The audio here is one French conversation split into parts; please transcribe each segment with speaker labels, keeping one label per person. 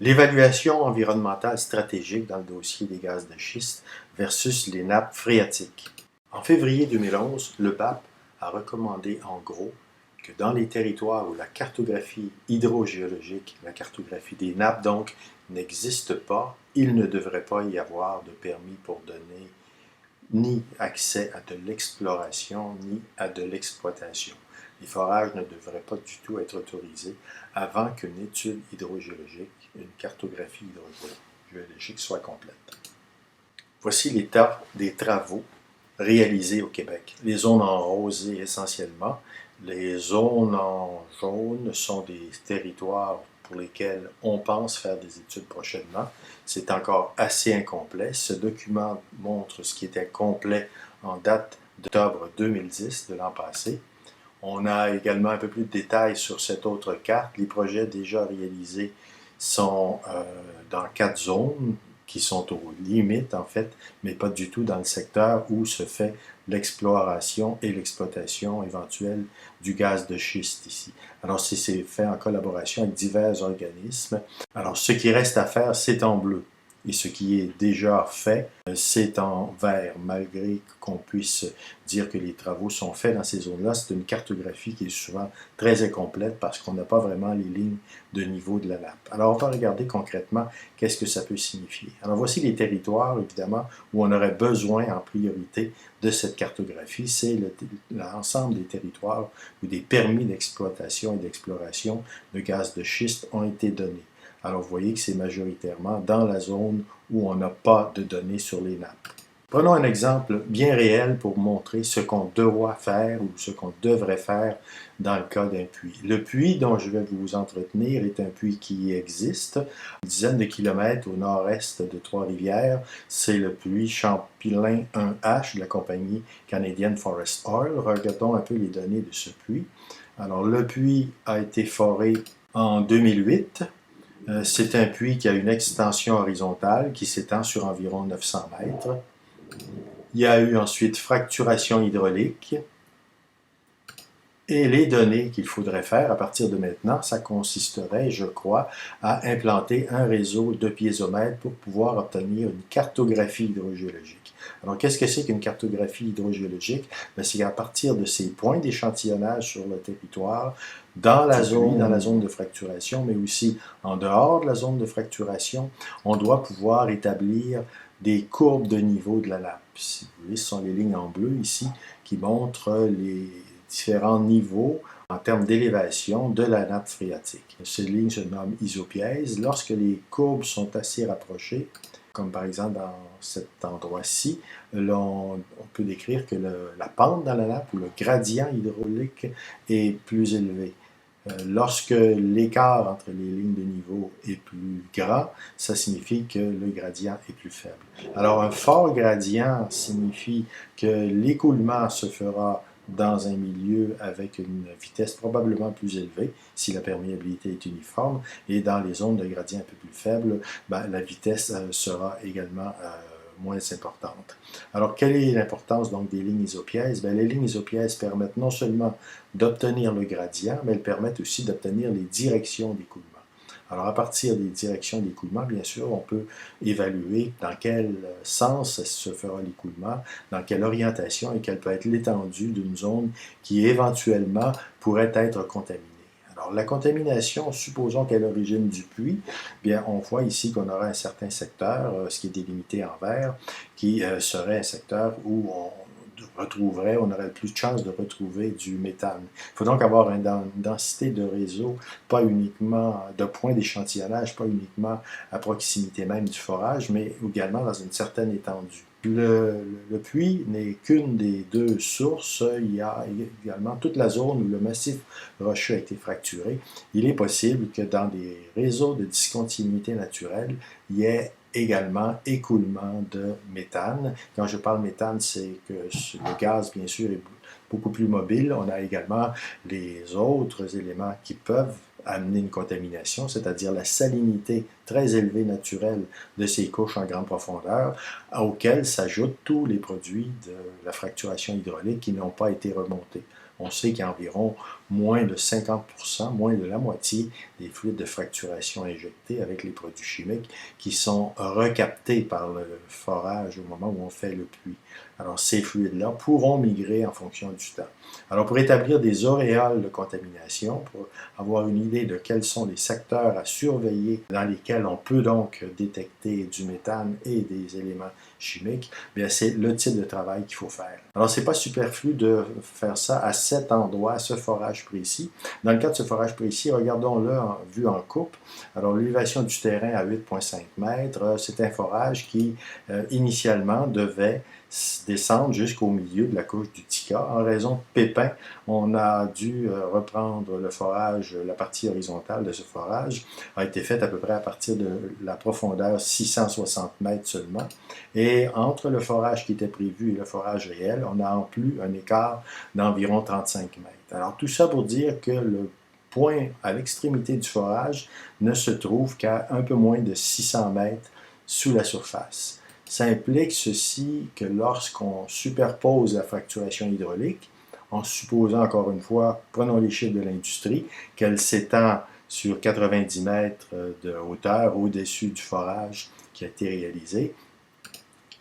Speaker 1: L'évaluation environnementale stratégique dans le dossier des gaz de schiste versus les nappes phréatiques. En février 2011, le BAP a recommandé en gros que dans les territoires où la cartographie hydrogéologique, la cartographie des nappes donc, n'existe pas, il ne devrait pas y avoir de permis pour donner ni accès à de l'exploration ni à de l'exploitation. Les forages ne devraient pas du tout être autorisés avant qu'une étude hydrogéologique, une cartographie hydrogéologique soit complète. Voici l'état des travaux réalisés au Québec. Les zones en rosé essentiellement. Les zones en jaune sont des territoires pour lesquels on pense faire des études prochainement. C'est encore assez incomplet. Ce document montre ce qui était complet en date d'octobre 2010 de l'an passé. On a également un peu plus de détails sur cette autre carte. Les projets déjà réalisés sont dans 4 zones qui sont aux limites en fait, mais pas du tout dans le secteur où se fait l'exploration et l'exploitation éventuelle du gaz de schiste ici. Alors c'est fait en collaboration avec divers organismes. Alors ce qui reste à faire, c'est en bleu. Et ce qui est déjà fait, c'est en vert, malgré qu'on puisse dire que les travaux sont faits dans ces zones-là. C'est une cartographie qui est souvent très incomplète parce qu'on n'a pas vraiment les lignes de niveau de la nappe. Alors on va regarder concrètement qu'est-ce que ça peut signifier. Alors voici les territoires, évidemment, où on aurait besoin en priorité de cette cartographie. C'est l'ensemble des territoires où des permis d'exploitation et d'exploration de gaz de schiste ont été donnés. Alors, vous voyez que c'est majoritairement dans la zone où on n'a pas de données sur les nappes. Prenons un exemple bien réel pour montrer ce qu'on doit faire ou ce qu'on devrait faire dans le cas d'un puits. Le puits dont je vais vous entretenir est un puits qui existe, une dizaine de kilomètres au nord-est de Trois-Rivières. C'est le puits Champlain 1H de la compagnie canadienne Forest Oil. Regardons un peu les données de ce puits. Alors, le puits a été foré en 2008. C'est un puits qui a une extension horizontale qui s'étend sur environ 900 mètres. Il y a eu ensuite fracturation hydraulique. Et les données qu'il faudrait faire à partir de maintenant, ça consisterait, je crois, à implanter un réseau de piézomètres pour pouvoir obtenir une cartographie hydrogéologique. Alors, qu'est-ce que c'est qu'une cartographie hydrogéologique? C'est qu'à partir de ces points d'échantillonnage sur le territoire, dans la zone de fracturation, mais aussi en dehors de la zone de fracturation, on doit pouvoir établir des courbes de niveau de la nappe. Si vous voulez, ce sont les lignes en bleu ici qui montrent les différents niveaux en termes d'élévation de la nappe phréatique. Ces lignes se nomment isopièses. Lorsque les courbes sont assez rapprochées, comme par exemple dans cet endroit-ci, on peut décrire que la pente dans la nappe ou le gradient hydraulique est plus élevé. Lorsque l'écart entre les lignes de niveau est plus grand, ça signifie que le gradient est plus faible. Alors, un fort gradient signifie que l'écoulement se fera dans un milieu avec une vitesse probablement plus élevée, si la perméabilité est uniforme, et dans les zones de gradient un peu plus faible, la vitesse sera également moins importante. Alors, quelle est l'importance donc des lignes isopièses? Les lignes isopièses permettent non seulement d'obtenir le gradient, mais elles permettent aussi d'obtenir les directions d'écoulement. Alors, à partir des directions d'écoulement, bien sûr, on peut évaluer dans quel sens se fera l'écoulement, dans quelle orientation et quelle peut être l'étendue d'une zone qui éventuellement pourrait être contaminée. Alors, la contamination, supposons qu'elle est l'origine du puits, bien, on voit ici qu'on aura un certain secteur, ce qui est délimité en vert, qui serait un secteur où on aurait plus de chances de retrouver du méthane. Il faut donc avoir une densité de réseau, pas uniquement de points d'échantillonnage, pas uniquement à proximité même du forage, mais également dans une certaine étendue. Le puits n'est qu'une des deux sources. Il y a également toute la zone où le massif rocheux a été fracturé. Il est possible que dans des réseaux de discontinuité naturelle, il y ait également écoulement de méthane. Quand je parle méthane, c'est que le gaz, bien sûr, est beaucoup plus mobile. On a également les autres éléments qui peuvent amener une contamination, c'est-à-dire la salinité très élevée naturelle de ces couches en grande profondeur, auxquelles s'ajoutent tous les produits de la fracturation hydraulique qui n'ont pas été remontés. On sait qu'il y a environ moins de 50%, moins de la moitié des fluides de fracturation injectés avec les produits chimiques qui sont recaptés par le forage au moment où on fait le puits. Alors, ces fluides-là pourront migrer en fonction du temps. Alors, pour établir des auréoles de contamination, pour avoir une idée de quels sont les secteurs à surveiller dans lesquels on peut donc détecter du méthane et des éléments chimiques, bien c'est le type de travail qu'il faut faire. Alors, c'est pas superflu de faire ça à cet endroit, à ce forage précis. Dans le cas de ce forage précis, regardons-le vu en coupe. Alors, l'élévation du terrain à 8,5 mètres, c'est un forage qui, initialement, devait descendre jusqu'au milieu de la couche du Tika. En raison de pépins, on a dû reprendre le forage, la partie horizontale de ce forage a été faite à peu près à partir de la profondeur 660 mètres seulement. Et entre le forage qui était prévu et le forage réel, on a en plus un écart d'environ 35 mètres. Alors tout ça pour dire que le point à l'extrémité du forage ne se trouve qu'à un peu moins de 600 mètres sous la surface. Ça implique ceci que lorsqu'on superpose la fracturation hydraulique, en supposant encore une fois, prenons les chiffres de l'industrie, qu'elle s'étend sur 90 mètres de hauteur au-dessus du forage qui a été réalisé,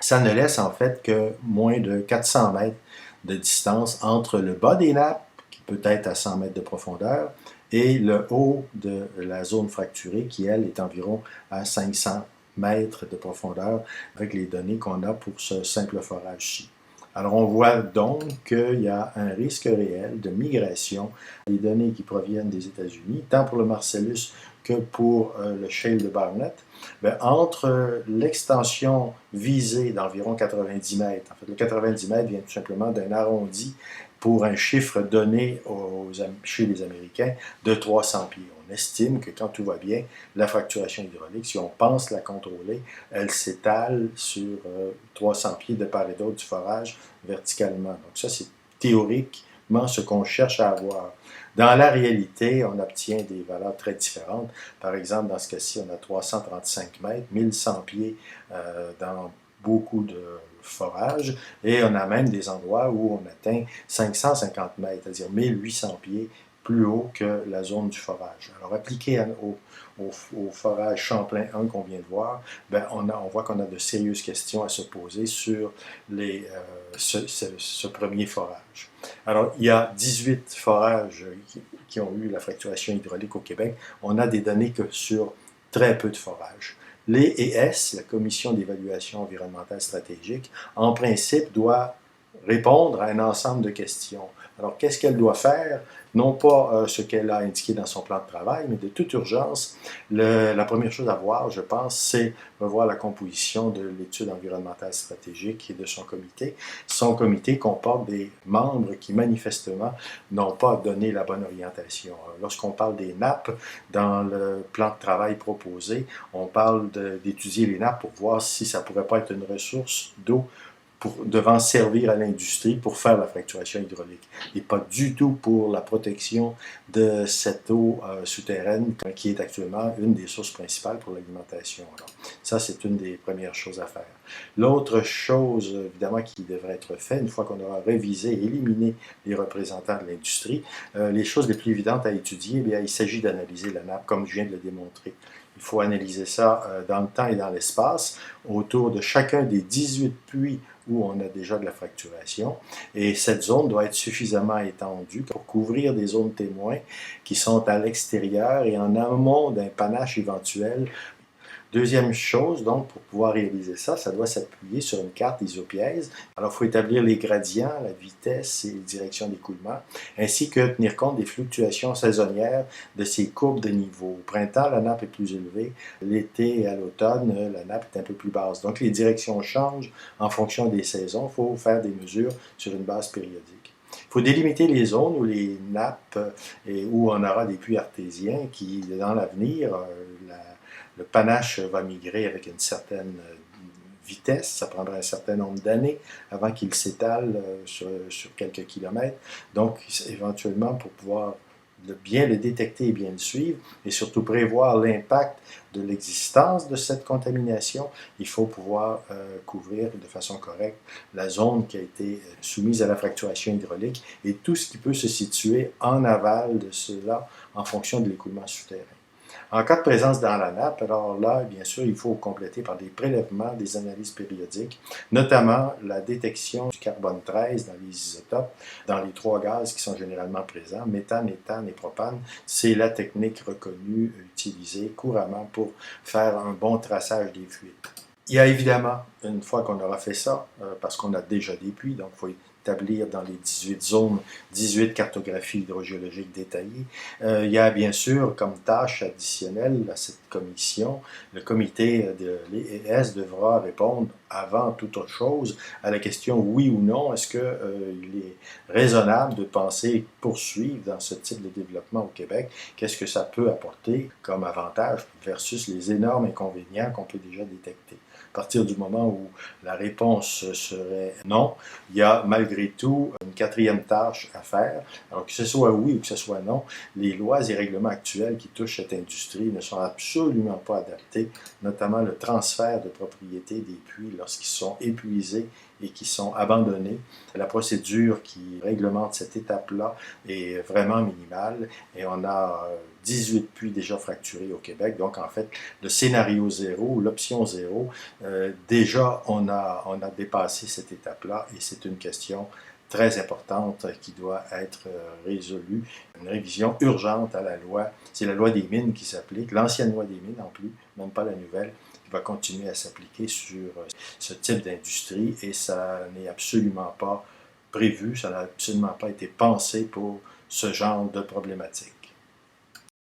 Speaker 1: ça ne laisse en fait que moins de 400 mètres de distance entre le bas des nappes, qui peut être à 100 mètres de profondeur, et le haut de la zone fracturée, qui elle est environ à 500 mètres de profondeur, avec les données qu'on a pour ce simple forage-ci. Alors on voit donc qu'il y a un risque réel de migration des données qui proviennent des États-Unis, tant pour le Marcellus que pour le shale de Barnett. Bien, entre l'extension visée d'environ 90 mètres, en fait le 90 mètres vient tout simplement d'un arrondi pour un chiffre donné chez les Américains de 300 pieds. On estime que quand tout va bien, la fracturation hydraulique, si on pense la contrôler, elle s'étale sur 300 pieds de part et d'autre du forage verticalement. Donc ça, c'est théoriquement ce qu'on cherche à avoir. Dans la réalité, on obtient des valeurs très différentes. Par exemple, dans ce cas-ci, on a 335 mètres, 1100 pieds dans beaucoup de forages, et on a même des endroits où on atteint 550 mètres, c'est-à-dire 1800 pieds plus haut que la zone du forage. Alors, appliqué au forage Champlain 1 qu'on vient de voir, ben on voit qu'on a de sérieuses questions à se poser sur ce premier forage. Alors, il y a 18 forages qui ont eu la fracturation hydraulique au Québec. On a des données que sur très peu de forages. L'ES, la Commission d'évaluation environnementale stratégique, en principe, doit répondre à un ensemble de questions. Alors, qu'est-ce qu'elle doit faire? Non pas ce qu'elle a indiqué dans son plan de travail, mais de toute urgence, la première chose à voir, je pense, c'est revoir la composition de l'étude environnementale stratégique et de son comité. Son comité comporte des membres qui, manifestement, n'ont pas donné la bonne orientation. Lorsqu'on parle des nappes, dans le plan de travail proposé, on parle d'étudier les nappes pour voir si ça ne pourrait pas être une ressource d'eau devant servir à l'industrie pour faire la fracturation hydraulique et pas du tout pour la protection de cette eau souterraine qui est actuellement une des sources principales pour l'alimentation. Alors, ça, c'est une des premières choses à faire. L'autre chose, évidemment, qui devrait être faite, une fois qu'on aura révisé et éliminé les représentants de l'industrie, les choses les plus évidentes à étudier, bien, il s'agit d'analyser la nappe, comme je viens de le démontrer. Il faut analyser ça dans le temps et dans l'espace, autour de chacun des 18 puits où on a déjà de la fracturation. Et cette zone doit être suffisamment étendue pour couvrir des zones témoins qui sont à l'extérieur et en amont d'un panache éventuel. Deuxième chose, donc, pour pouvoir réaliser ça, ça doit s'appuyer sur une carte isopièse. Alors, il faut établir les gradients, la vitesse et les directions d'écoulement, ainsi que tenir compte des fluctuations saisonnières de ces courbes de niveau. Au printemps, la nappe est plus élevée. L'été et à l'automne, la nappe est un peu plus basse. Donc, les directions changent en fonction des saisons. Il faut faire des mesures sur une base périodique. Il faut délimiter les zones où les nappes et où on aura des puits artésiens qui, dans l'avenir, le panache va migrer avec une certaine vitesse, ça prendra un certain nombre d'années avant qu'il s'étale sur quelques kilomètres. Donc, éventuellement, pour pouvoir de bien le détecter et bien le suivre, et surtout prévoir l'impact de l'existence de cette contamination, il faut pouvoir couvrir de façon correcte la zone qui a été soumise à la fracturation hydraulique et tout ce qui peut se situer en aval de cela en fonction de l'écoulement souterrain. En cas de présence dans la nappe, alors là, bien sûr, il faut compléter par des prélèvements, des analyses périodiques, notamment la détection du carbone 13 dans les isotopes, dans les 3 gaz qui sont généralement présents, méthane, éthane et propane. C'est la technique reconnue, utilisée couramment pour faire un bon traçage des fuites. Il y a évidemment, une fois qu'on aura fait ça, parce qu'on a déjà des puits, donc il faut établir dans les 18 zones, 18 cartographies hydrogéologiques détaillées. Il y a bien sûr comme tâche additionnelle à cette commission, le comité de l'ES devra répondre avant toute autre chose à la question oui ou non, est-ce qu'il est raisonnable de penser poursuivre dans ce type de développement au Québec, qu'est-ce que ça peut apporter comme avantage versus les énormes inconvénients qu'on peut déjà détecter. À partir du moment où la réponse serait non, il y a malgré tout une 4e tâche à faire. Alors que ce soit oui ou que ce soit non, les lois et règlements actuels qui touchent cette industrie ne sont absolument pas adaptés, notamment le transfert de propriété des puits lorsqu'ils sont épuisés et qui sont abandonnés. La procédure qui réglemente cette étape-là est vraiment minimale et on a 18 puits déjà fracturés au Québec. Donc, en fait, le scénario 0, l'option 0, déjà, on a dépassé cette étape-là et c'est une question très importante qui doit être résolue. Une révision urgente à la loi. C'est la loi des mines qui s'applique, l'ancienne loi des mines en plus, même pas la nouvelle, qui va continuer à s'appliquer sur ce type d'industrie et ça n'est absolument pas prévu, ça n'a absolument pas été pensé pour ce genre de problématique.